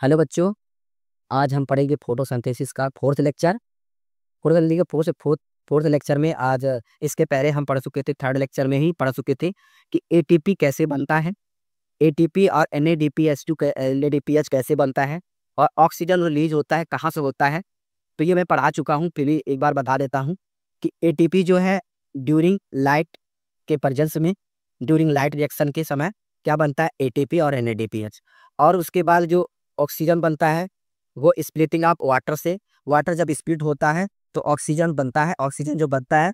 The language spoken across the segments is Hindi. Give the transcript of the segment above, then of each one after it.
हेलो बच्चों, आज हम पढ़ेंगे फोटोसिंथेसिस का फोर्थ लेक्चर। फोर्थ लेक्चर में आज इसके पहले हम पढ़ चुके थे, थर्ड लेक्चर में ही पढ़ चुके थे कि एटीपी कैसे बनता है, एटीपी और एनएडीपीएच2 एनएडीपीएच कैसे बनता है और ऑक्सीजन रिलीज होता है कहाँ से होता है। तो ये मैं पढ़ा चुका हूँ, फिर भी एक बार बता देता हूँ कि एटीपी जो है ड्यूरिंग लाइट के प्रेजेंस में, ड्यूरिंग लाइट रिएक्शन के समय क्या बनता है, एटीपी और एनएडीपीएच। और उसके बाद जो ऑक्सीजन बनता है वो स्प्लिटिंग ऑफ वाटर से, वाटर जब स्प्लिट होता है तो ऑक्सीजन बनता है। ऑक्सीजन जो बनता है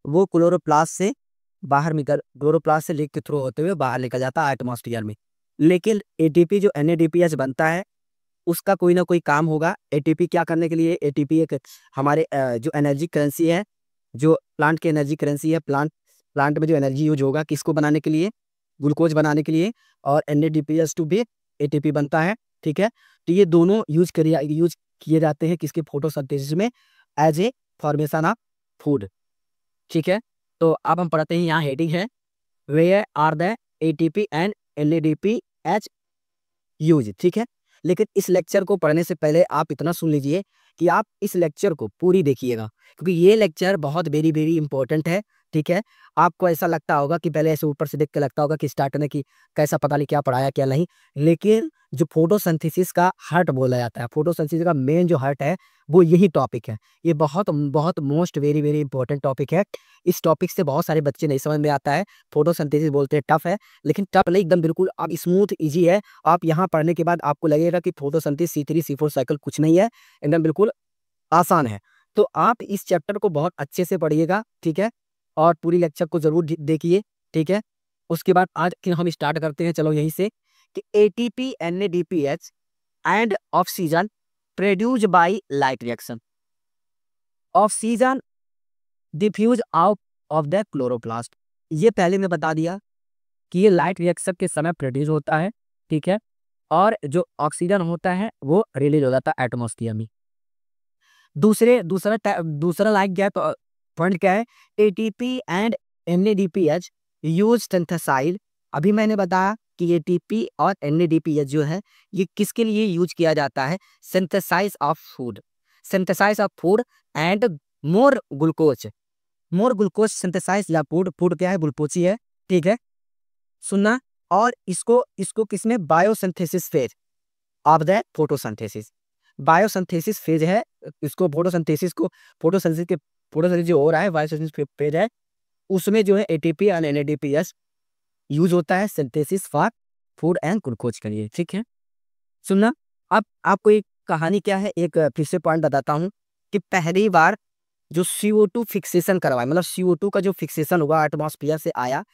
वो क्लोरोप्लास्ट से बाहर निकल, क्लोरोप्लास्ट से लीक के थ्रू होते हुए बाहर निकल जाता है एटमॉस्फेयर में। लेकिन एटीपी जो एनएडीपीएच बनता है उसका कोई ना कोई काम होगा। एटीपी क्या करने के लिए, एटीपी एक हमारे जो एनर्जी करेंसी है, जो प्लांट की एनर्जी करेंसी है, प्लांट में जो एनर्जी यूज होगा किसको बनाने के लिए, ग्लूकोज बनाने के लिए। और एनएडीपीएच2 भी एटीपी बनता है, ठीक है। तो ये दोनों यूज किए जाते हैं किसके, फोटोसिंथेसिस में, as a formation of food, ठीक है। तो अब हम पढ़ते हैं, यहाँ हेडिंग है where are the ATP and NADPH use, ठीक है। लेकिन इस लेक्चर को पढ़ने से पहले आप इतना सुन लीजिए कि आप इस लेक्चर को पूरी देखिएगा, क्योंकि ये लेक्चर बहुत वेरी वेरी इंपॉर्टेंट है, ठीक है। आपको ऐसा लगता होगा कि पहले ऐसे ऊपर से देख के लगता होगा कि स्टार्ट में कि कैसा, पता नहीं क्या पढ़ाया क्या नहीं, लेकिन जो फोटोसिंथेसिस का हार्ट बोला जाता है, फोटोसिंथेसिस का मेन जो हार्ट है वो यही टॉपिक है। ये बहुत बहुत most very very important topic है। इस टॉपिक से बहुत सारे बच्चे नहीं समझ में आता है, फोटोसिंथेसिस बोलते हैं टफ है, लेकिन टफ नहीं, एकदम बिल्कुल आप स्मूथ इजी है। आप यहाँ पढ़ने के बाद आपको लगेगा कि फोटोसिंथेसिस C3 C4 साइकिल कुछ नहीं है, एकदम बिल्कुल आसान है। तो आप इस चैप्टर को बहुत अच्छे से पढ़िएगा, ठीक है, और पूरी लेक्चर को जरूर देखिए, ठीक है। उसके बाद आज के हम स्टार्ट करते हैं, चलो यहीं से, कि ATP NADPH and oxygen produce by light reaction, oxygen diffuse out of the chloroplast. ये पहले मैं बता दिया कि ये लाइट रिएक्शन के समय प्रोड्यूस होता है, ठीक है, और जो ऑक्सीजन होता है वो रिलीज हो जाता है एटमॉस्फेयर में। दूसरा लाइक गैप पॉइंट क्या है, ATP and NADPH use synthesise. अभी मैंने बताया कि एटीपी और एनएडीपीएच जो है ये किसके लिए यूज किया जाता है, synthesise of food, synthesise of food and more glucose synthesise या फूड, फूड क्या है, ग्लूकोज ही है, ठीक है, सुनना। और इसको इसको किसमें, biosynthesis phase of the photosynthesis, biosynthesis phase है इसको, फोटोसिंथेसिस जो हो रहा है बायोसिंथेसिस फेज है, उसमें जो है एटीपी और एनएडीपीएच यूज होता है synthesis for food and glucose के लिए, ठीक है, सुनना। अब आपको एक कहानी क्या है, एक फिर से पॉइंट बताता हूँ कि पहली बार जो CO2 फिक्सेशन करवाए, मतलब CO2 का जो फिक्सेशन हुआ एटमॉस्फेयर से आया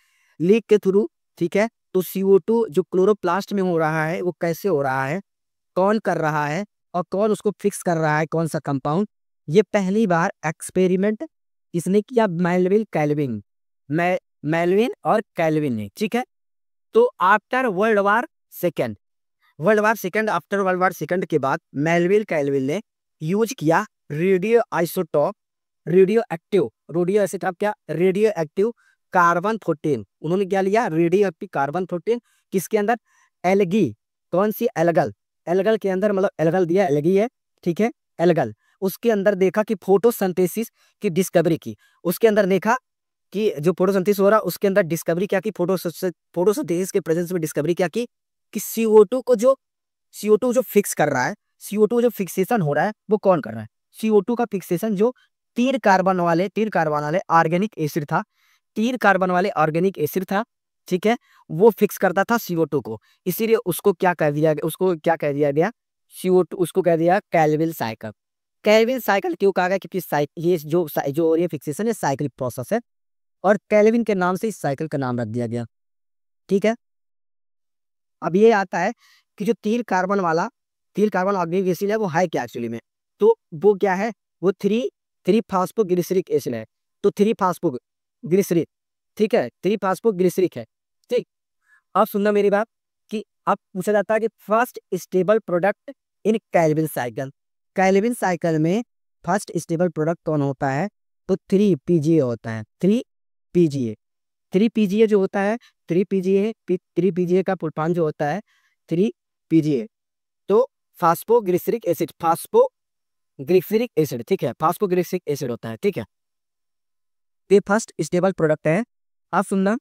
लीक के थ्रू, ठीक है। तो CO2 जो क्लोरोप्लास्ट में हो रहा है वो कैसे हो रहा है, कौन कर रहा है और कौन उसको फिक्स कर रहा है, कौन सा कंपाउंड, ये पहली बार एक्सपेरिमेंट किसने किया, मेलविन और कैल्विन ने, ठीक है। तो आफ्टर वर्ल्ड वार सेकेंड के बाद मेलविल कैल्विन ने यूज किया radio isotope, radio active carbon 14। उन्होंने क्या लिया, रेडियो एक्टिव कार्बन 14, किसके अंदर, एलगी, कौन सी, एलगल, एलगल के अंदर, मतलब एलगल दिया, एलगी है, ठीक है, एलगल। उसके अंदर देखा कि फोटोसिंथेसिस की डिस्कवरी की, उसके अंदर देखा कि जो फोटोसिंथेसिस हो रहा है उसके अंदर डिस्कवरी क्या की, फोटोसिंथेसिस के प्रेजेंस में डिस्कवरी क्या की कि CO2 जो फिक्स कर रहा है, CO2 जो फिक्सेशन हो रहा है वो कौन कर रहा है, CO2 का फिक्सेशन जो तीन कार्बन वाले ऑर्गेनिक एसिड था, ठीक है, वो फिक्स करता था CO2 को। इसीलिए उसको क्या कह दिया गया, CO2 उसको कह दिया कैल्विन साइकिल। कैल्विन साइकिल क्यों कहा गया, क्योंकि ये जो फिक्सेशन है साइक्लिक प्रोसेस है, और कैल्विन के नाम से इस साइकिल का नाम रख दिया गया, ठीक है। अब ये आता है कि जो तीन कार्बन ऑर्गेनिक एसिड है वो है क्या एक्चुअली में, तो वो क्या है, वो थ्री फास्फोग्लिसरिक एसिड है। तो थ्री फास्फोग्लिसरिक, ठीक है, थ्री फास्फोग्लिसरिक है, ठीक। अब सुनना मेरी बात, कि अब पूछा जाता है कि first stable product in Calvin cycle में फर्स्ट स्टेबल प्रोडक्ट कौन होता है, तो 3 PGA होता है, 3 PGA। 3 PGA जो होता है, 3 PGA का फुल फॉर्म जो होता है 3 PGA। तो फास्फोग्लिसरिक एसिड, फास्फोग्लिसरिक एसिड, ठीक है, फास्फोग्लिसरिक एसिड होता है, ठीक है। ये फर्स्ट स्टेबल प्रोडक्ट है। आप सुनना,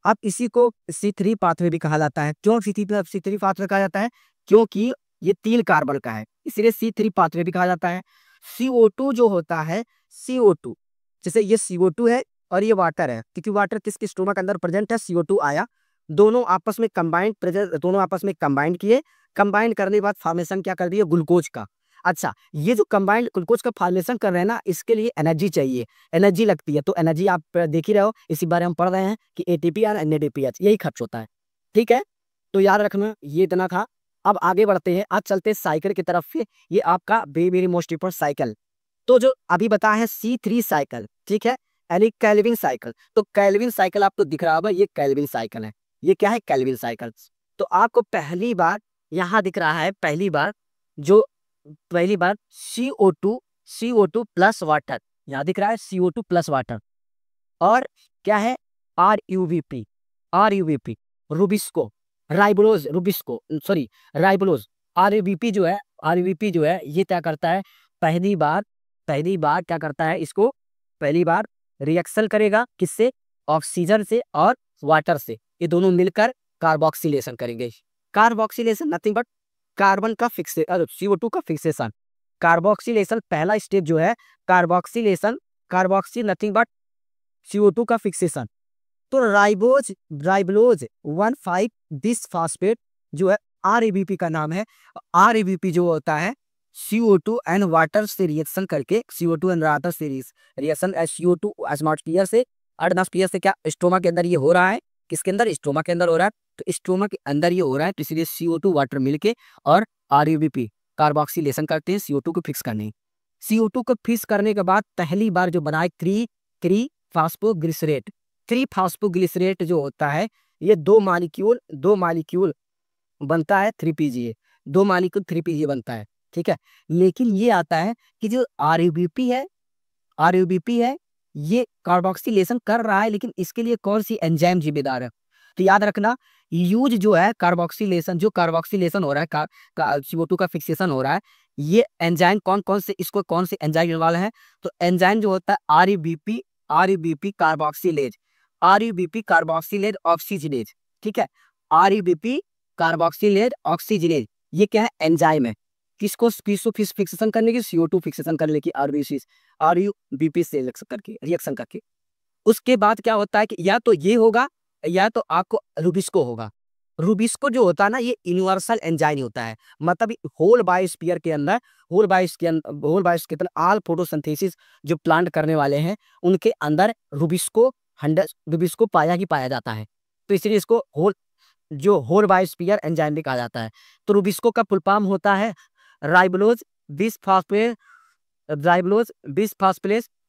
अब इसी को C3 पाथवे भी कहा जाता है। क्यों C3 पाथवे कहा जाता है? क्योंकि ये 3 कार्बन का है, इसलिए C3 पाथवे भी कहा जाता है। CO2 जो होता है, CO2, जैसे ये CO2 है और ये वाटर है, क्योंकि वाटर किसके स्टोमक अंदर प्रेजेंट है, CO2 आया, दोनों आपस में कंबाइंड किए, कंबाइंड करने के बाद फॉर्मेशन क्या कर दिए, ग्लूकोज का। अच्छा, ये जो कंबाइंड ग्लूकोज का फॉर्मेशन कर रहे हैं ना, इसके लिए एनर्जी चाहिए, एनर्जी लगती है, तो एनर्जी आप देख ही रहे हो, इसी बारे हम पढ़ रहे हैं कि ATP और NADPH यही खर्च होता है, ठीक है। तो याद रखना, ये इतना था। अब आगे बढ़ते हैं, आज चलते हैं साइकिल की तरफ से। ये आपका वेरी मोस्ट इंपॉर्टेंट साइकिल, तो जो अभी बताया है C3 साइकिल, ठीक है, यानी कैल्विन साइकिल। तो कैल्विन साइकिल आपको दिख रहा होगा, ये कैल्विन साइकिल है। ये क्या है, कैल्विन साइकिल। तो आपको पहली बार यहाँ दिख रहा है, पहली बार CO2 प्लस वाटर, यहाँ दिख रहा है CO2 प्लस वाटर। और क्या है, RUBP, रुबिस्को, राइबोलोज, RUBP जो है ये क्या करता है, पहली बार क्या करता है, इसको पहली बार रिएक्शन करेगा, किससे, ऑक्सीजन से और वाटर से, ये दोनों मिलकर कार्बोक्सिलेशन करेंगे। कार्बोक्सिलेशन नथिंग बट कार्बन का CO2 का फिक्सेशन। कार्बोक्सिलेशन पहला स्टेप जो है, कार्बोक्सी नथिंग बट CO2 का फिक्सेशन। तो राइबोलोज 1,5 बिसफॉस्फेट जो है, RABP का नाम है। RABP जो होता है, CO2 एंड वाटर से रिएक्शन करके, CO2 एंड वाटर से रिएक्शन, CO2 एटमॉस्फेयर से, एटमॉस्फेयर से क्या स्टोमा के अंदर ये हो रहा है, किसके अंदर, स्टोमा के अंदर हो रहा है। तो स्टोमा के अंदर ये हो रहा है, तो इसलिए CO2 वाटर मिलके और RUBP कार्बोक्सिलेशन करते हैं CO2 को फिक्स करने। CO2 को फिक्स करने के बाद पहली बार जो बनाए क्री फास्फोग्लिसरेट, 3-फास्फोग्लिसरेट जो होता है, ये दो मालिक्यूल बनता है 3PGA, 2 मालिक्यूल 3PGA बनता है, ठीक है। लेकिन ये आता है कि जो RUBP है, ये कार्बोक्सिलेशन कर रहा है, लेकिन इसके लिए कौन सी एंजाइम जिम्मेदार है। तो याद रखना, यूज जो है कार्बोक्सिलेशन हो रहा है, CO2 का फिक्सेशन हो रहा है, ये एंजाइम कौन से, इसको कौन से एंजाइम इन्वॉल्व है। तो एंजाइम जो होता है RUBP कार्बोक्सिलेज ऑक्सीजनेज, ठीक है, RUBP कार्बोक्सिलेज ऑक्सीजनेज, ये क्या है, एंजाइम है, किसको फिक्सेशन करने की, CO2 फिक्सेशन करने की, RUBP से रिएक्शन करके। उसके बाद क्या होता है कि या तो ये होगा, या तो आपको रुबिस्को होगा। रुबिस्को जो होता है ना, ये यूनिवर्सल एंजाइम होता है, मतलब होल बायोस्फीयर के अंदर, होल बायोस्फीयर के अंदर ऑल फोटोसिंथेसिस जो प्लांट करने वाले हैं, उनके अंदर रुबिस्को पाया जाता है। तो इसलिए इसको होल बायोस्फीयर एंजाइम भी कहा जाता है। तो रुबिस्को का फुल फॉर्म होता है राइबोलोज बिसफॉस्फेट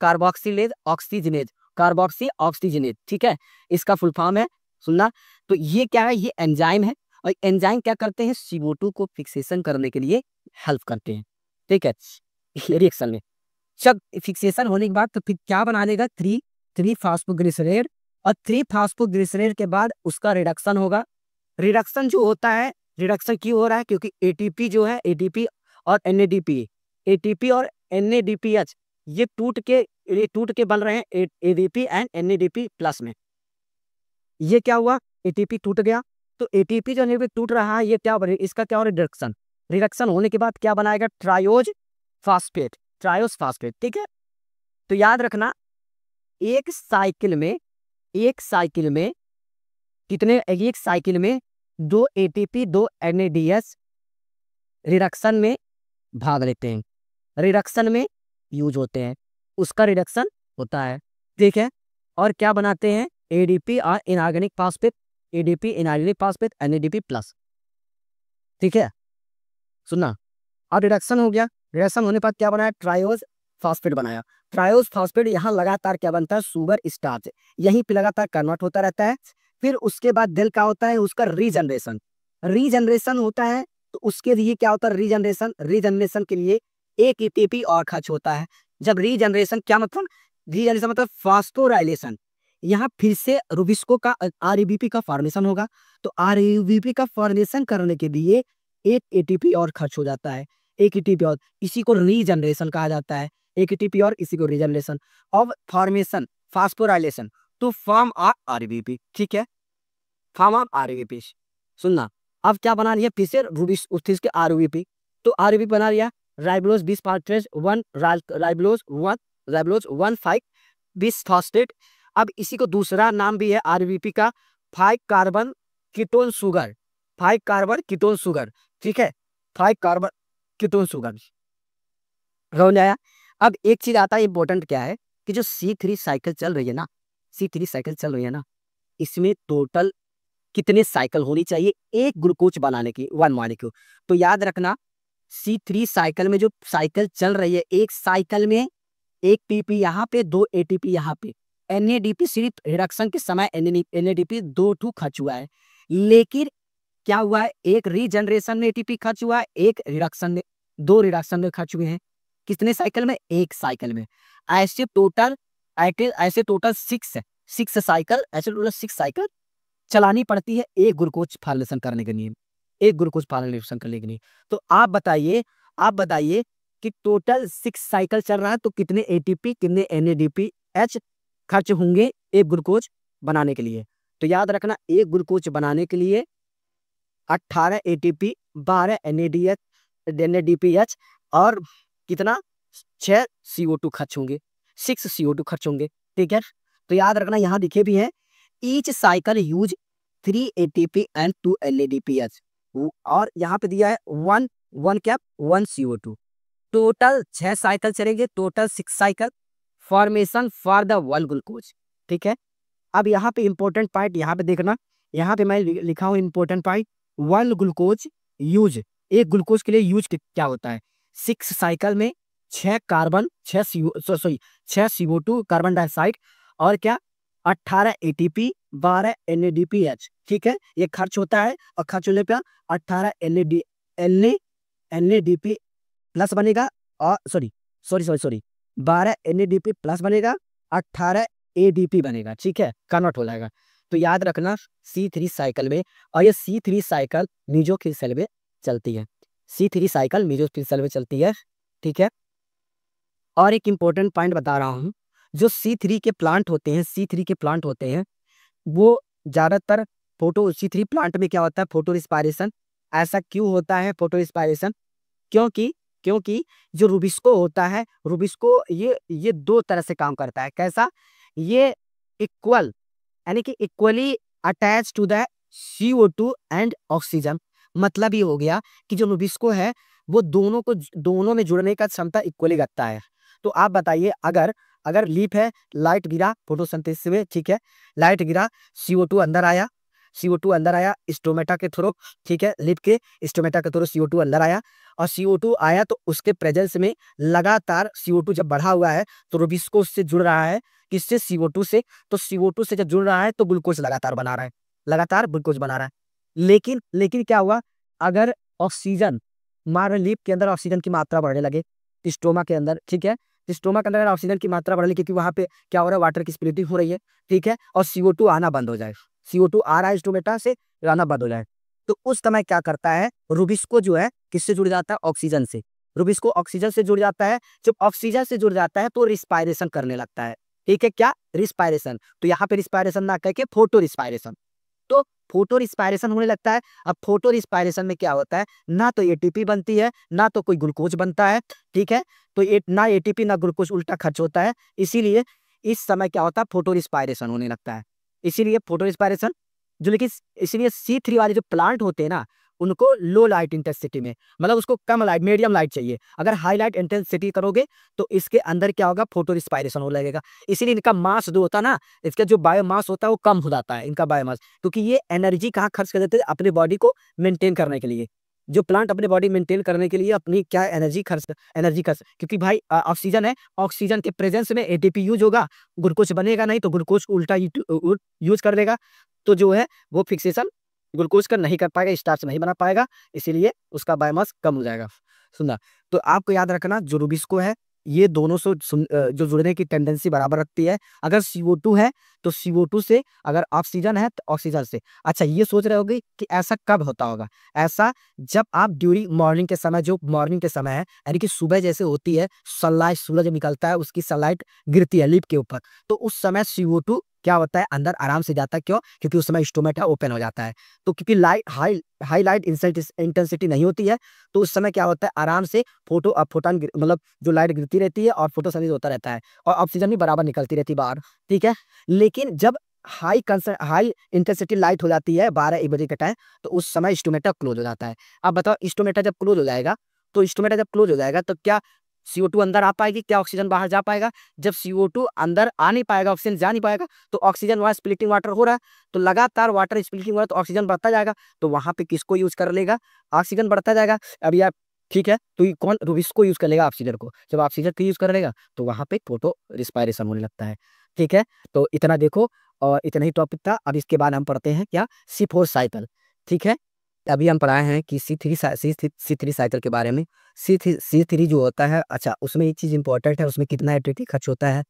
कार्बोक्सिलेज ऑक्सीजनेज, ठीक है, इसका फुल फॉर्म है, सुनना। तो ये क्या है, ये एंजाइम है, और एंजाइम क्या करते हैं, CO2 को फिक्सेशन करने के लिए हेल्प करते हैं, ठीक है, रिएक्शन में। जब फिक्सेशन होने के बाद तो फिर क्या बना देगा, 3-फास्फोग्लिसरेट, और 3-फास्फोग्लिसरेट के बाद उसका रिडक्शन होगा। रिडक्शन जो होता है, रिडक्शन क्यों हो रहा है, क्योंकि ATP जो है, ATP और NADPH ये टूट के बन रहे हैं ADP एंड NADP प्लस में। ये क्या हुआ, ATP टूट गया, तो ATP जो टूट रहा है, ये क्या बने, इसका क्या हो रहा है, रिडक्शन होने के बाद क्या बनाएगा, ट्रायोज फास्फेट, ठीक है। तो याद रखना, एक साइकिल में 2 ATP 2 NADH रिडक्शन में भाग लेते हैं, रिडक्शन में यूज होते हैं, उसका रिडक्शन होता है, ठीक है। और क्या बनाते हैं, ADP और इनऑर्गेनिक फास्फेट, NADP प्लस, ठीक है, सुनना। अब रिडक्शन हो गया, रिडक्शन होने पर क्या बनाया, ट्रायोज फास्फेट बनाया। ट्रायोज फास्फेट यहाँ लगातार क्या बनता है, सुगर स्टार्च, यहीं पे लगातार कन्वर्ट होता रहता है। फिर उसके बाद दिल क्या होता है, उसका रीजनरेशन होता है। तो उसके लिए क्या होता है, रीजनरेशन के लिए एक ATP और खर्च होता है। जब रीजनरेशन मतलब फास्फोराइलेशन, यहाँ फिर से रुबिस्को का RUBP का फॉर्मेशन होगा। तो RUBP का फॉर्मेशन करने के लिए एक एटीपी और खर्च हो जाता है, एक एटीपी और, इसी को रीजनरेशन कहा जाता है। एक एटीपी और इसी को regeneration of formation phosphorylation to form RBP, ठीक है, फॉर्म ऑफ आरबीपी। सुनना, अब क्या बना लिया फिर से रूबिस उस के आरबीपी, तो आरबीपी बना लिया राइबोलोज बिस्फॉस्फेट 1 राइबोलोज 1,5 बिस्फॉस्फेट। अब इसी को दूसरा नाम भी है आरबीपी का 5 carbon ketone sugar, 5 carbon ketone sugar, ठीक है, 5 कार्बन कीटोन शुगर हो जाया। अब एक चीज आता है इंपॉर्टेंट, क्या है कि जो C3 साइकिल चल रही है ना, C3 साइकिल चल रही है ना, इसमें टोटल कितने साइकिल होनी चाहिए एक ग्लूकोज बनाने की, 1 मॉलिक्यूल। तो याद रखना C3 साइकिल में जो साइकिल चल रही है, एक साइकिल में एक टीपी यहाँ पे, 2 एटीपी यहाँ पे। NADP सिर्फ रिडक्शन के समय NADP 2 खर्च हुआ है, लेकिन क्या हुआ है, एक रीजनरेशन में एटीपी खर्च हुआ है, एक रिडक्शन में, 2 रिडक्शन में खर्च हुए हैं। कितने साइकिल में, एक साइकिल में। ऐसे टोटल 6 साइकिल, ऐसे टोटल 6 साइकिल चलानी पड़ती है एक ग्लूकोज फॉर्मेशन करने के लिए, एक ग्लूकोज फॉर्मेशन करने के लिए। तो आप बताइए कि टोटल 6 साइकिल चल रहा है तो कितने एटीपी कितने NADPH खर्च होंगे एक ग्लूकोज बनाने के लिए। तो याद रखना एक ग्लूकोज बनाने के लिए 18 एटीपी, 12 NADPH और कितना 6 CO2 खर्च होंगे, 6 CO2 खर्च होंगे, ठीक है। तो याद रखना यहाँ लिखे भी हैं each cycle use 3 ATP and 2 NADPH, और यहाँ पे दिया है 1 CO2। टोटल 6 साइकिल चलेंगे, total 6 cycle formation for the 1 glucose, ठीक है। अब यहाँ पे इंपॉर्टेंट पॉइंट यहाँ पे देखना, यहाँ पे मैं लिखा हूँ इंपॉर्टेंट पॉइंट 1 ग्लूकोज यूज, एक ग्लूकोज के लिए यूज क्या होता है, 6 साइकिल में 6 कार्बन 6 CO2 कार्बन डाइऑक्साइड और क्या 18 ATP 12 NADPH, ठीक है, ये खर्च होता है। और खर्च होने पर 18 NADP प्लस बनेगा, और सॉरी 12 NADP प्लस बनेगा, 18 ADP बनेगा, ठीक है, कन्वर्ट हो जाएगा। तो याद रखना C3 साइकिल में, और ये C3 साइकिल मीजोफिल सेल में चलती है, C3 साइकिल मीजोफिल सेल में चलती है, ठीक है। और एक इंपॉर्टेंट पॉइंट बता रहा हूँ, जो C3 के प्लांट होते हैं वो ज्यादातर C3 प्लांट में क्या होता है, फोटो रिस्पायरेशन। ऐसा क्यों होता है फोटो रिस्पायरेशन, क्योंकि जो रूबिस्को होता है, रूबिस्को ये 2 तरह से काम करता है। कैसा, ये इक्वल यानी कि equally attach to the CO2 and oxygen. मतलब ये हो गया कि जो रूबिस्को है वो दोनों में जुड़ने का क्षमता इक्वली रखता है। तो आप बताइए, अगर लीफ है, लाइट गिरा फोटोसिंथेसिस में, ठीक है, लाइट गिरा, CO2 अंदर आया स्टोमेटा के थ्रू, ठीक है, लीफ के स्टोमेटा के थ्रू CO2 अंदर आया, और CO2 आया तो उसके प्रेजेंस में लगातार CO2 जब बढ़ा हुआ है तो रूबिस्को उससे जुड़ रहा है, किससे, CO2 से। तो CO2 से जब जुड़ रहा है तो ग्लूकोज लगातार ग्लूकोज बना रहा है। लेकिन क्या हुआ, अगर ऑक्सीजन, मान लीफ के अंदर ऑक्सीजन की मात्रा बढ़ने लगे स्टोमा के अंदर, ठीक है, स्टोमा के अंदर ऑक्सीजन की मात्रा बढ़ रही है क्योंकि वहां पे क्या हो रहा है, वाटर की स्प्लिटिंग हो रही है, ठीक है, और CO2 आना बंद हो जाए, CO2 आ रहा है स्टोमेटा से, आना बंद हो जाए, तो उस समय क्या करता है, रूबिस्को जो है किससे जुड़ जाता है, ऑक्सीजन से। रूबिस्को ऑक्सीजन से जुड़ जाता है, जब ऑक्सीजन से जुड़ जाता है तो रिस्पायरेशन करने लगता है, ठीक है, क्या रिस्पायरेशन। तो यहाँ पे रिस्पायरेशन ना कह के फोटो रिस्पायरेशन, तो फोटो रिस्पायरेशन होने लगता है। अब फोटो रिस्पायरेशन में क्या होता है, ना तो एटीपी बनती है ना तो कोई ग्लूकोज बनता है, ठीक है, तो ना एटीपी ना ग्लूकोज, उल्टा खर्च होता है। इसीलिए इस समय क्या होता है, फोटो रिस्पायरेशन होने लगता है। इसीलिए फोटो रिस्पायरेशन जो, लेकिन इसीलिए C3 वाले जो प्लांट होते हैं ना, उनको लो लाइट इंटेंसिटी में, मतलब उसको कम लाइट, मीडियम लाइट चाहिए। अगर हाई लाइट इंटेंसिटी करोगे तो इसके अंदर क्या होगा, फोटो रिस्पायरेशन हो लगेगा। इसीलिए इनका मास जो होता है ना, इसका जो बायोमास होता है वो कम हो जाता है, इनका बायोमास, क्योंकि ये एनर्जी कहाँ खर्च कर देते हैं, अपने बॉडी को मेंटेन करने के लिए। जो प्लांट अपने बॉडी मेंटेन करने के लिए अपनी क्या एनर्जी खर्च, क्योंकि भाई ऑक्सीजन है, ऑक्सीजन के प्रेजेंस में एटीपी यूज होगा, ग्लूकोज बनेगा नहीं तो ग्लूकोज उल्टा यूज कर देगा, तो जो है वो फिक्सेशन ग्लूकोज का नहीं कर पाएगा, स्टार्च नहीं बना पाएगा, इसीलिए उसका बायोमास कम हो जाएगा। सुनना, तो आपको याद रखना जो रूबिस्को है ये दोनों से जो जुड़ने की टेंडेंसी बराबर रखती है। अगर CO2 है तो CO2 से, अगर ऑक्सीजन है तो ऑक्सीजन से। अच्छा, ये सोच रहे होगे कि ऐसा कब होता होगा? ऐसा जब आप ड्यूरिंग मॉर्निंग के समय, जो मॉर्निंग के समय है यानी कि सुबह जैसे होती है, सनलाइट, सूरज निकलता है, उसकी सनलाइट गिरती है लीफ के ऊपर, तो उस समय CO2 क्या होता है, अंदर आराम से जाता है। क्यों? क्योंकि उस समय स्टोमेटा ओपन हो जाता है। तो क्योंकि लाइट हाई लाइट इंटेंसिटी नहीं होती है, तो उस समय क्या होता है, आराम से फोटोन मतलब जो लाइट गिरती रहती है और फोटोसिंथेसिस होता रहता है और ऑक्सीजन भी बराबर निकलती रहती है बाहर। ठीक है, लेकिन जब हाई इंटेंसिटी लाइट हो जाती है 12-1 बजे के टाइम, तो उस समय स्टोमेटा क्लोज हो जाता है। अब बताओ, स्टोमेटा जब क्लोज हो जाएगा, तो स्टोमेटा जब क्लोज हो जाएगा तो क्या CO2 अंदर आ पाएगी? क्या ऑक्सीजन बाहर जा पाएगा? जब CO2 अंदर आ नहीं पाएगा, ऑक्सीजन जा नहीं पाएगा, तो ऑक्सीजन वहां स्प्लिटिंग वाटर हो रहा है, तो लगातार वाटर स्प्लिटिंग हो रहा है, तो ऑक्सीजन बढ़ता जाएगा, तो वहां पे किसको यूज कर लेगा? ऑक्सीजन बढ़ता जाएगा। अब यार ठीक है, तो ये कौन इसको यूज कर लेगा? ऑक्सीजन को। जब ऑक्सीजन को यूज कर लेगा तो वहां पे फोटो रिस्पायरेशन होने लगता है। ठीक है, तो इतना देखो, और इतना ही टॉपिक था। अब इसके बाद हम पढ़ते हैं क्या, C4 साइकिल। ठीक है, अभी हम पढ़ाए हैं कि C3 साइकिल के बारे में। C3 जो होता है, अच्छा उसमें एक चीज इंपॉर्टेंट है, उसमें कितना एटीटी खर्च होता है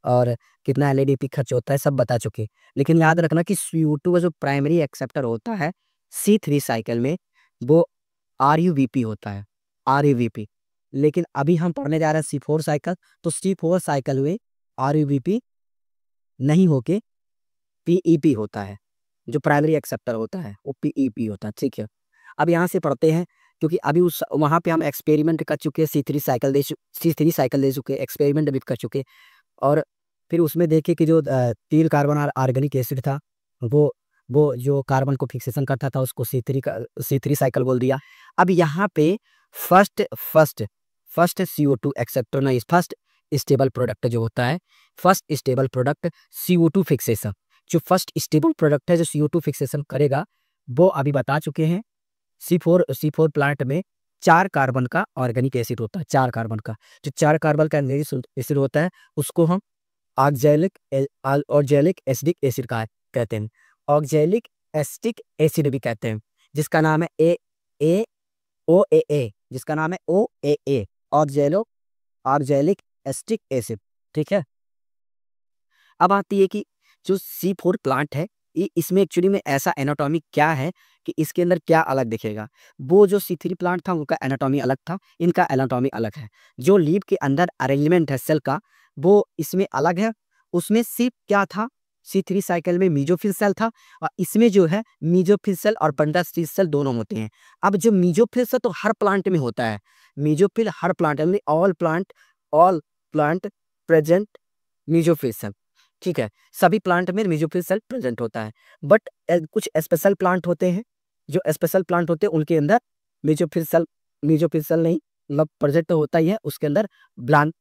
और कितना LADP खर्च होता है, सब बता चुके। लेकिन याद रखना कि CO2 का जो प्राइमरी एक्सेप्टर होता है C3 साइकिल में, वो RUVP होता है, RUVP। लेकिन अभी हम पढ़ने जा रहे हैं C4 साइकिल, तो C4 साइकिल में RUVP नहीं होके PEP होता है। जो प्राइमरी एक्सेप्टर होता है वो PEP होता है। ठीक है, अब यहाँ से पढ़ते हैं, क्योंकि अभी उस वहाँ पे हम एक्सपेरिमेंट कर चुके हैं, C3 साइकिल दे चुके, एक्सपेरिमेंट भी कर चुके, और फिर उसमें देखे कि जो 3 कार्बन ऑर्गेनिक एसिड था, वो जो कार्बन को फिक्सेशन करता था, उसको C3 साइकिल बोल दिया। अब यहाँ पे first first first CO2 acceptor नहीं, फर्स्ट स्टेबल प्रोडक्ट जो होता है, first stable product CO2 fixation, जो फर्स्ट स्टेबल प्रोडक्ट है जो CO2 फिक्सेशन करेगा, वो अभी बता चुके हैं। C4 प्लांट में 4 कार्बन का ऑर्गेनिक एसिड होता है, 4 कार्बन का। जो 4 कार्बन का एसिड होता है, उसको हम ऑक्जेलिक एसिडिक एसिड का कहते हैं, ऑक्जेलिक एसिडिक एसिड भी कहते हैं, जिसका नाम है ए OAA, जिसका नाम है OAA, ऑक्जेलिक एसिडिक एसिड। ठीक है, अब आती है कि जो C4 प्लांट है, ये इसमें एक्चुअली में ऐसा एनाटॉमी क्या है कि इसके अंदर क्या अलग दिखेगा। वो जो C3 प्लांट था उनका एनाटॉमी अलग था, इनका एनाटॉमी अलग है। जो लीफ के अंदर अरेंजमेंट है सेल का, वो इसमें अलग है। उसमें सिर्फ क्या था, C3 साइकिल में मीजोफिल सेल था, और इसमें जो है मीजोफिल सेल और बंडल स्टेज सेल दोनों होते हैं। अब जो मीजोफिल सेल तो हर प्लांट में होता है, मीजोफिल हर plant, all plant present mesophyll cell. ठीक है, सभी प्लांट में मेसोफिल सेल प्रेजेंट होता है, बट कुछ स्पेशल प्लांट होते हैं, जो स्पेशल प्लांट होते हैं उनके अंदर मेसोफिल सेल नहीं, मतलब प्रेजेंट तो होता ही है, उसके अंदर ब्लान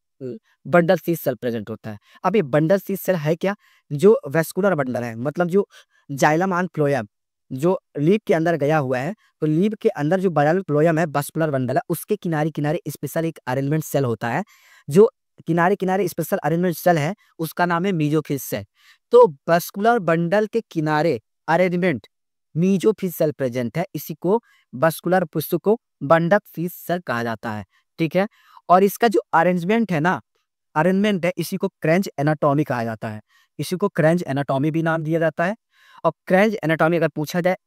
बंडल सीज सेल प्रेजेंट होता है। अब ये बंडल सीज सेल है क्या, जो वेस्कुलर बंडल है, मतलब जो जाइलम एंड फ्लोएम जो लीफ के अंदर गया हुआ है, तो लीफ के अंदर जो जाइलम फ्लोएम है, वेस्कुलर बंडल है, उसके किनारे किनारे स्पेशल एक अरेंजमेंट सेल होता है, जो किनारे किनारे स्पेशल अरेंजमेंट सेल है, उसका नाम है मीजोफिल सेल। तो वस्कुलर बंडल के किनारे अरेंजमेंट मीजोफिल सेल प्रेजेंट है, इसी को वस्कुलर पुष्प को बंडक फिश सेल कहा जाता है। ठीक है, और इसका जो अरेंजमेंट है ना, अरेंजमेंट है, इसी को क्रेंच एनाटॉमी कहा जाता है, इसी को क्रेंच एनाटॉमी भी नाम दिया जाता है। और क्रेंच एनाटॉमी अगर पूछा जाए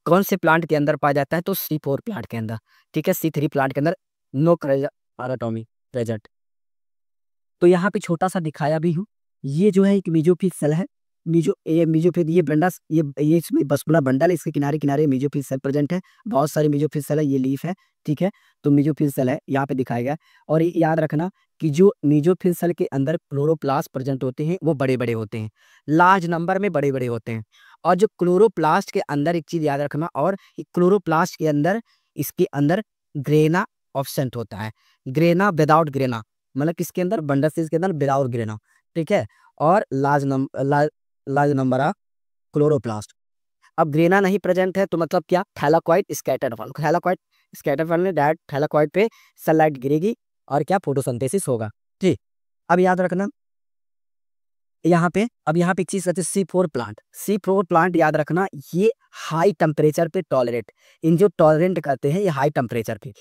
कौन से प्लांट के अंदर पाया जाता है, तो C4 प्लांट के अंदर। ठीक है, C3 प्लांट के अंदर नो क्रेंच एनाटॉमी प्रेजेंट। तो यहाँ पे छोटा सा दिखाया भी हूँ, ये जो है एक मीजोफिल सेल है, मीजोफिल, ये बंडस, ये इसमें बस्कुलर बंडल है, इसके किनारे किनारे मीजोफिल सेल प्रेजेंट है, बहुत सारे मीजोफिल सेल है, ये लीफ है। ठीक है, तो मीजोफिल सेल है यहाँ पे दिखाया गया। और ये याद रखना कि जो मीजोफिल सेल के अंदर क्लोरोप्लास्ट प्रेजेंट होते हैं, वो बड़े बड़े होते हैं, लार्ज नंबर में बड़े बड़े होते हैं। और जो क्लोरोप्लास्ट के अंदर एक चीज याद रखना, और क्लोरोप्लास्ट के अंदर, इसके अंदर ग्रेना ऑब्सेंट होता है, ग्रेना विदाउट ग्रेना, मतलब किसके अंदर, बंडल सीज के अंदर विदाउट ग्रेना। ठीक है, और लार्ज नंबर ऑफ क्लोरोप्लास्ट। अब ग्रेना नहीं प्रेजेंट है तो मतलब क्या, thylakoid scattered form, thylakoid scattered form में डायरेक्ट थैलाकॉइड पे सनलाइट गिरेगी और क्या, फोटोसिंथेसिस होगा। ठीक, अब याद रखना यहाँ पे, अब यहाँ पे एक चीज कहते हैं C4 प्लांट याद रखना, ये हाई टेम्परेचर पे टॉलरेट, इन जो टॉलरेंट करते हैं ये हाई टेम्परेचर पे,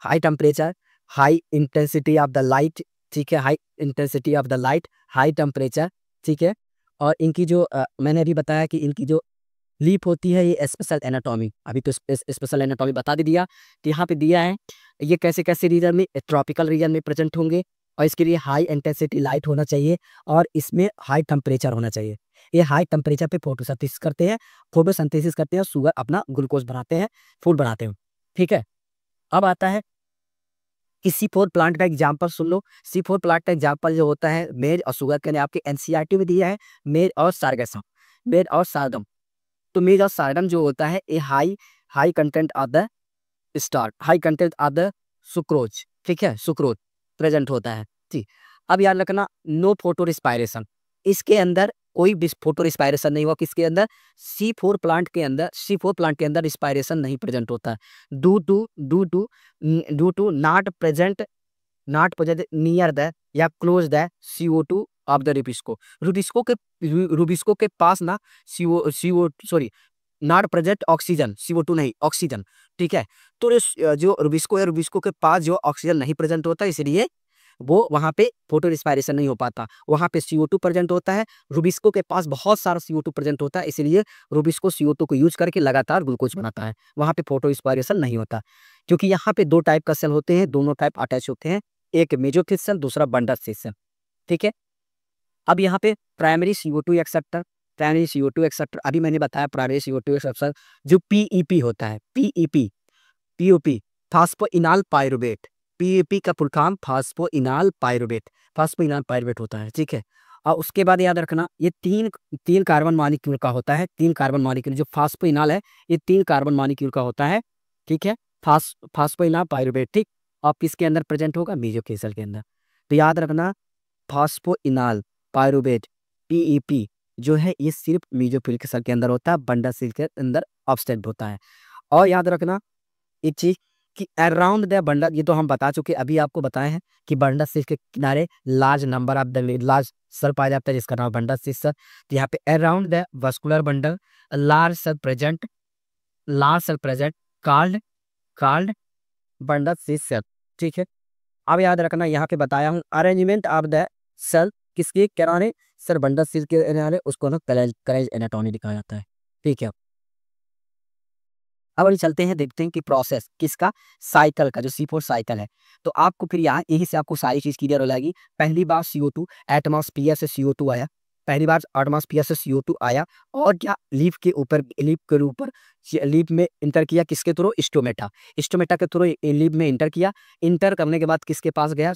high temperature, high intensity of the light, ठीक है, high intensity of the light, high temperature, ठीक है। और इनकी जो मैंने अभी बताया कि इनकी जो लीप होती है ये स्पेशल एनाटॉमी, अभी तो स्पेशल एनाटॉमी बता भी दिया, तो यहाँ पे दिया है ये कैसे कैसे रीजन में, ट्रॉपिकल रीजन में प्रेजेंट होंगे और इसके लिए हाई इंटेंसिटी लाइट होना चाहिए और इसमें हाई टेम्परेचर होना चाहिए। ये हाई टेम्परेचर पे फोटोसिंथेसिस करते हैं, फोटोसिंथेसिस करते हैं, शुगर अपना ग्लूकोज बनाते हैं, फूड बनाते हैं, ठीक है। अब आता है कि C4 प्लांट का एग्जाम्पल सुन लो। C4 प्लांट का एग्जाम्पल जो होता है मेज और शुगर के, आपके एनसीईआरटी में दिया है मेज और सार्गसम, मेज और सार्गम। तो मेज और सार्गम जो होता है ये high high content of the starch, high content of the sucrose, ठीक है, सुक्रोज प्रेजेंट होता है, ठीक। अब याद रखना नो फोटो रिस्पायरेशन, इसके अंदर कोई भी फोटो रिस्पायरेशन नहीं हुआ, किसके अंदर, C4 प्लांट के अंदर, C4 प्लांट के अंदर रिस्पायरेशन नहीं प्रेजेंट होता है, do to not present near the या close the CO2 of the rubisco. Rubisco के पास ना CO sorry not present oxygen, CO2 नहीं ऑक्सीजन, ठीक है। तो जो रुबिस्को है, रुबिस्को के पास जो ऑक्सीजन नहीं प्रेजेंट होता, इसलिए वो वहाँ पे फोटो रिस्पायरेशन नहीं हो पाता। वहाँ पे CO2 प्रेजेंट होता है, रुबिस्को के पास बहुत सारा CO2 प्रेजेंट होता है, इसलिए रुबिस्को CO2 को यूज करके लगातार ग्लूकोज बनाता है, वहाँ पे फोटो रिस्पायरेशन नहीं होता। क्योंकि यहाँ पे दो टाइप का सेल होते हैं, दोनों टाइप अटैच होते हैं, एक मेसोफिल सेल, दूसरा बंडल सेल, ठीक है। अब यहाँ पे primary CO2 acceptor, primary CO2 acceptor अभी मैंने बताया, प्राइमरी CO2 एक्सेप्टर जो PEP होता है, PEP फास्फोइनाल पायरुवेट, PEP का फुल फॉर्म फास्फोइनाल पायरुवेट, फास्फोइनाल पायरुवेट होता है, ठीक है। और उसके बाद याद रखना ये तीन कार्बन मॉलिक्यूल का होता है, तीन कार्बन मॉलिक्यूल जो फास्फोइनाल है ये 3 कार्बन मॉलिक्यूल का होता है, ठीक है, फास्फोइनाल पायरुवेट, ठीक। और किसके अंदर प्रेजेंट होगा, मेसोफिल सेल के अंदर। तो याद रखना फास्फोइनाल पायरुवेट PEP जो है ये सिर्फ मेसोफिल सेल के अंदर होता है, बंडल सेल के अंदर एब्सेंट होता है। और याद रखना एक चीज कि अराउंड द बंडल, ये तो हम बता चुके, अभी आपको बताए हैं कि बंडल सेल के किनारे large number of the large cell पाया जाता है जिसका नाम बंडल सेल। तो यहाँ पे around the vascular bundle large cell present called called bundle cell, ठीक है। अब याद रखना यहाँ पे बताया हूँ अरेंजमेंट ऑफ द सेल किसके किनारे, सर बंडल सेल के किनारे, उसको ना करेज एनाटॉमी दिखाया जाता है, ठीक है। अब अभी चलते हैं, देखते हैं कि प्रोसेस किसका, साइकिल का, जो C4 साइकिल है। तो आपको फिर यहाँ यहीं से आपको सारी चीज क्लियर हो जाएगी। पहली बार CO2 एटमॉस्फेयर से CO2 आया, पहली बार एटमॉस्फेयर से CO2 आया और क्या लीफ के ऊपर लीफ में इंटर किया, किसके थ्रू, स्टोमेटा, स्टोमेटा के थ्रू लीफ में इंटर किया। इंटर करने के बाद किसके पास गया,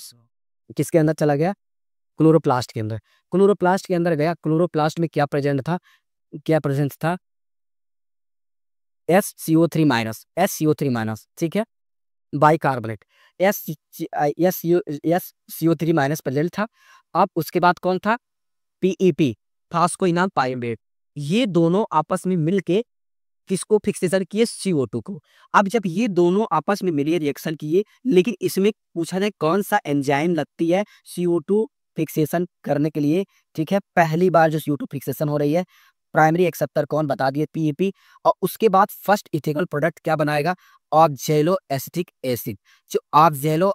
किसके अंदर चला गया, क्लोरोप्लास्ट के अंदर। क्लोरोप्लास्ट के अंदर गया, क्लोरोप्लास्ट में क्या प्रेजेंट था, क्या प्रेजेंट था, SCO3 माइनस, ठीक है, बाइकार्बोनेट, SCO3 माइनस प्रेजेंट था। अब उसके बाद कौन था, PEP फास्फोइनाल पायरुवेट, ये दोनों आपस में मिलके किसको फिक्सेशन किए, CO2 को। अब जब ये दोनों आपस में मिलिए रिएक्शन किए, लेकिन इसमें पूछा जाए कौन सा एंजाइम लगती है CO2 फिक्सेशन करने के लिए, ठीक है। पहली बार जो CO2 फिक्सेशन हो रही है, प्राइमरी एक्सेप्टर कौन बता दिए, PEP। और उसके बाद फर्स्ट इथेनॉल प्रोडक्ट क्या बनाएगा, ऑक्जेलो एसिटिक एसिड। जो ऑक्जेलो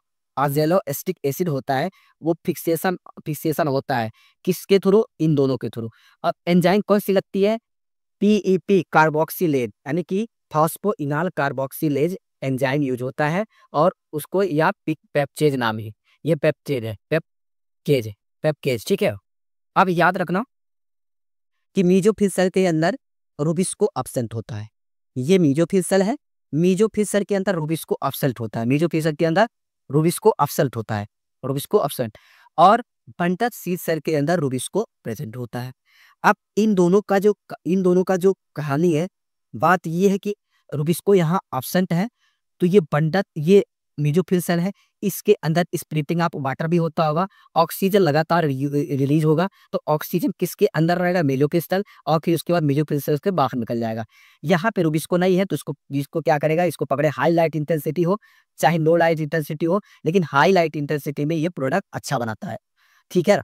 एसिटिक एसिड होता है वो फिक्सेशन होता है किसके थ्रू, इन दोनों के थ्रू। अब एंजाइम कौन सी लगती है, PEP कार्बोक्सिलेज, यानी कि फास्फोइनाल कार्बोक्सिलेज एंजाइम यूज होता है और उसको या पेप्चेज नाम है, ये पेप्चेज है, पेप्केज, ठीक है। अब याद रखना कि मेसोफिल सेल के अंदर रुबिस्को एब्सेंट होता है, ये मेसोफिल सेल है, मेसोफिल सेल के अंदर रुबिस्को एब्सेंट होता है, मेसोफिल सेल के अंदर रुबिस्को एब्सेंट होता है, रुबिस्को एब्सेंट। और बंडल सेल के अंदर रुबिस्को प्रेजेंट होता है। अब इन दोनों का जो कहानी है, बात ये है कि रुबिस्को यहाँ एब्सेंट है, तो ये मेसोफिल सेल है, इसके अंदर स्प्लिटिंग ऑफ वाटर भी होता होगा, ऑक्सीजन लगातार रिलीज होगा, तो ऑक्सीजन किसके अंदर रहेगा, मेसोफिल सेल, और फिर उसके बाद मेसोफिल सेल के बाहर निकल जाएगा। यहाँ पे रुबिस्को नहीं है तो इसको क्या करेगा, इसको पकड़े, हाई लाइट इंटेंसिटी हो चाहे लो लाइट इंटेंसिटी हो, लेकिन हाई लाइट इंटेंसिटी में ये प्रोडक्ट अच्छा बनाता है, ठीक है।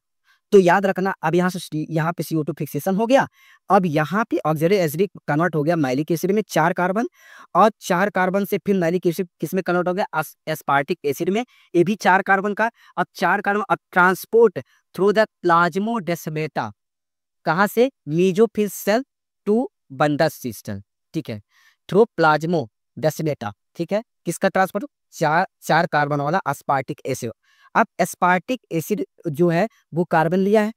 तो याद रखना, अब यहाँ से यहाँ पे CO2 फिक्सेशन हो गया। अब यहाँ पे ऑक्सिडरी एसिडिक कन्वर्ट हो गया मैलिक एसिड में 4 कार्बन, और 4 कार्बन से फिर मैलिक एसिड किस में कन्वर्ट हो गया, एस्पार्टिक एसिड में, ये भी 4 कार्बन का। अब 4 कार्बन अब ट्रांसपोर्ट थ्रू द प्लाज्मोडेस्माटा, कहाँ से, मीजोफिल सेल टू बंडस सिस्टम, ठीक है, थ्रू प्लाज्मोडेस्माटा, ठीक है, किसका ट्रांसपोर्ट, 4 कार्बन वाला एस्पार्टिक एसिड। अब एस्पार्टिक एसिड जो है वो कार्बन लिया है,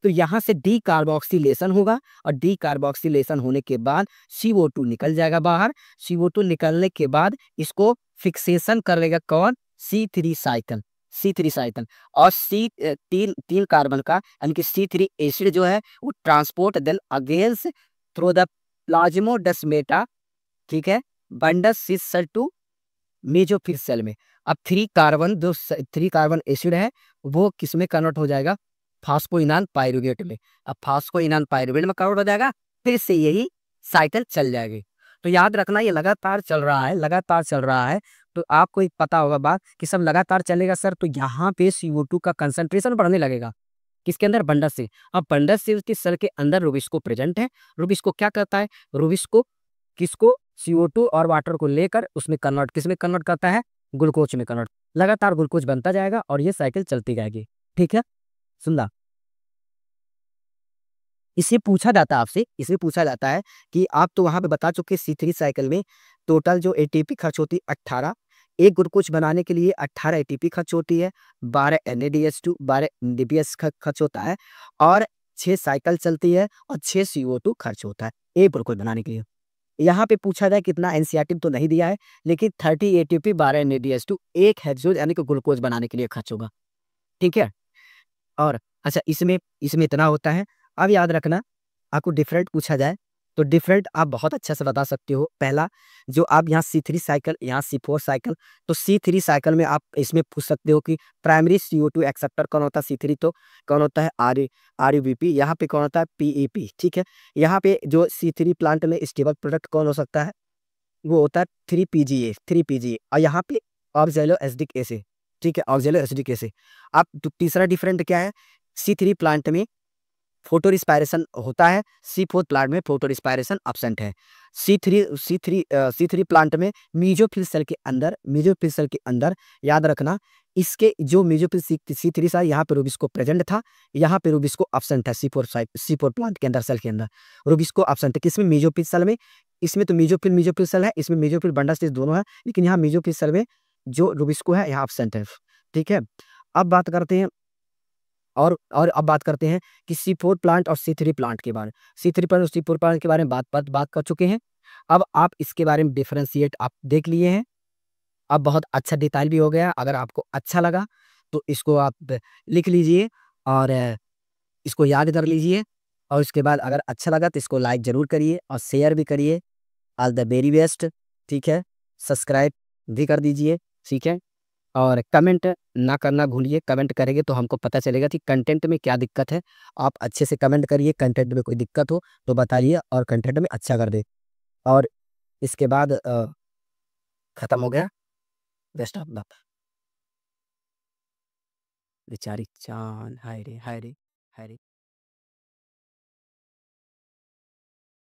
तो यहाँ से डी कार्बोक्सिलेशन होगा, और डी कार्बोक्सिलेशन होने के बाद CO2 निकल जाएगा बाहर। CO2 निकलने के बाद इसको फिक्सेशन कर लेगा कौन, C3 साइकिल, C3 साइकिल, और तीन कार्बन का यानी कि C3 एसिड जो है वो transport then against through the plasmodesmata, ठीक है, bundle sheath cell to mesophyll cell में। अब 3 कार्बन जो 3 कार्बन एसिड है वो किस में कन्वर्ट हो जाएगा, फास्फोइनान पाइरुवेट में। अब फास्फोइनान पाइरुवेट में कन्वर्ट हो जाएगा, फिर से यही साइकिल चल जाएगी। तो याद रखना ये लगातार चल रहा है, लगातार चल रहा है। तो आपको एक पता होगा बात कि सब लगातार चलेगा सर, तो यहाँ पे CO2 का कंसंट्रेशन बढ़ने लगेगा, किसके अंदर, बंडस से। अब बंडस से उसकी सेल के अंदर रुबिस्को प्रेजेंट है, रुबिस्को क्या करता है, रुबिस्को किसको, CO2 और वाटर को लेकर उसमें कन्वर्ट, किस में कन्वर्ट करता है, ग्लूकोज में कन्वर्ट। लगातार ग्लूकोज बनता जाएगा और ये साइकिल चलती जाएगी, ठीक है। सुनना, इसे पूछा जाता है आपसे, इसे पूछा जाता है कि आप तो वहां पे बता चुके C3 साइकिल में टोटल जो ATP खर्च होती है 18, एक ग्लूकोज बनाने के लिए 18 ATP खर्च होती है, 12 NADH2 12 NADPH खर्च होता है, और 6 साइकिल चलती है, और 6 CO2 खर्च होता है एक ग्लूकोज बनाने के लिए। यहाँ पे पूछा जाए कितना, एनसीईआरटी तो नहीं दिया है, लेकिन 30 ATP 12 NADH2 एक हेक्सोज यानी कि ग्लूकोज बनाने के लिए खर्च होगा, ठीक है। और अच्छा, इसमें इसमें इतना होता है। अब याद रखना, आपको डिफरेंट पूछा जाए तो डिफरेंट आप बहुत अच्छा से बता सकते हो। पहला, जो आप यहाँ C3 साइकिल, यहाँ C4 साइकिल, तो C3 साइकिल में आप इसमें पूछ सकते हो कि प्राइमरी CO2 एक्सेप्टर कौन होता है, C3 तो कौन होता है, RUBP, यहाँ पे कौन होता है, PEP, ठीक है। यहाँ पे जो C3 प्लांट में स्टेबल प्रोडक्ट कौन हो सकता है, वो होता है 3PGA, और यहाँ पे ऑक्जेलो एसिडिक एसिड, ठीक है, ऑक्जेलो एसिडिक एसिड। अब तीसरा डिफरेंट क्या है, C3 प्लांट में फोटो रिस्पायरेशन होता है, C4 प्लांट में फोटो रिस्पायरेशन एब्सेंट है। C3 प्लांट में मीजोफिल सेल के अंदर, मीजोफिल सेल के अंदर याद रखना, इसके जो मीजोफिल C3 सा, यहाँ पे रुबिस्को प्रेजेंट था, यहाँ पे रुबिस्को एब्सेंट है। C4 प्लांट के अंदर, सेल के अंदर रुबिस्को एब्सेंट है, किसमें, मीजोफिल सेल में। इसमें तो मीजोफिल सेल है, इसमें मीजोफिल बंडल स्टेज दोनों है, लेकिन यहाँ मीजोफिल सेल में जो रुबिस्को है यहाँ एब्सेंट है, ठीक है। अब बात करते हैं, और अब बात करते हैं कि C4 प्लांट और C3 प्लांट के बारे में। C3 प्लांट और C4 प्लांट के बारे में बात कर चुके हैं। अब आप इसके बारे में डिफरेंशिएट आप देख लिए हैं। अब बहुत अच्छा डिटेल भी हो गया। अगर आपको अच्छा लगा तो इसको आप लिख लीजिए, और इसको याद कर लीजिए, और उसके बाद अगर अच्छा लगा तो इसको लाइक जरूर करिए और शेयर भी करिए। ऑल द वेरी बेस्ट, ठीक है। सब्सक्राइब भी कर दीजिए, ठीक है। और कमेंट ना करना भूलिए, कमेंट करेंगे तो हमको पता चलेगा कि कंटेंट में क्या दिक्कत है। आप अच्छे से कमेंट करिए, कंटेंट में कोई दिक्कत हो तो बताइए और कंटेंट में अच्छा कर दे। और इसके बाद खत्म हो गया। Best of luck. बेचारी चांद, हाय रे हाय रे हाय रे।